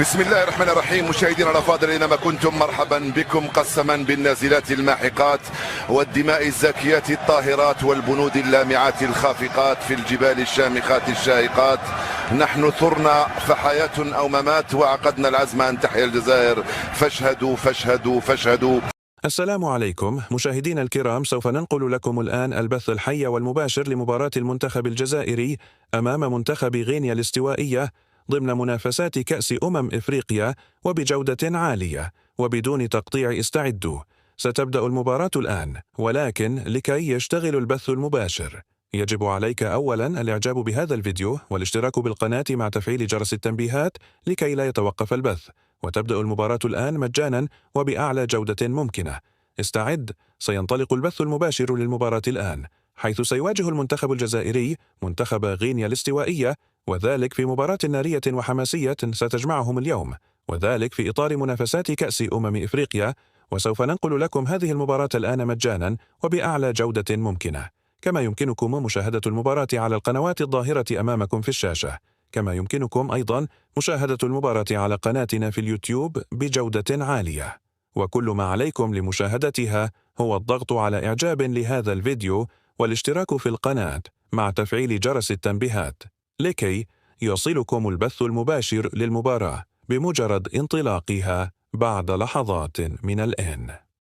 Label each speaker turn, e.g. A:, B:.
A: بسم الله الرحمن الرحيم. مشاهدينا الافاضل اينما كنتم، مرحبا بكم. قسما بالنازلات الماحقات والدماء الزاكيات الطاهرات والبنود اللامعات الخافقات في الجبال الشامخات الشاهقات، نحن ثرنا فحياة او ممات، وعقدنا العزم ان تحيا الجزائر. فاشهدوا فاشهدوا فاشهدوا.
B: السلام عليكم مشاهدينا الكرام، سوف ننقل لكم الآن البث الحي والمباشر لمباراة المنتخب الجزائري أمام منتخب غينيا الاستوائية ضمن منافسات كأس إفريقيا وبجودة عالية وبدون تقطيع. استعدوا، ستبدأ المباراة الآن، ولكن لكي يشتغل البث المباشر يجب عليك أولا الإعجاب بهذا الفيديو والاشتراك بالقناة مع تفعيل جرس التنبيهات لكي لا يتوقف البث. وتبدأ المباراة الآن مجانا وبأعلى جودة ممكنة. استعد، سينطلق البث المباشر للمباراة الآن، حيث سيواجه المنتخب الجزائري منتخب غينيا الاستوائية، وذلك في مباراة نارية وحماسية ستجمعهم اليوم، وذلك في إطار منافسات كأس إفريقيا. وسوف ننقل لكم هذه المباراة الآن مجانا وبأعلى جودة ممكنة، كما يمكنكم مشاهدة المباراة على القنوات الظاهرة أمامكم في الشاشة، كما يمكنكم أيضا مشاهدة المباراة على قناتنا في اليوتيوب بجودة عالية. وكل ما عليكم لمشاهدتها هو الضغط على إعجاب لهذا الفيديو والاشتراك في القناة مع تفعيل جرس التنبيهات لكي يصلكم البث المباشر للمباراة بمجرد انطلاقها بعد لحظات من الآن.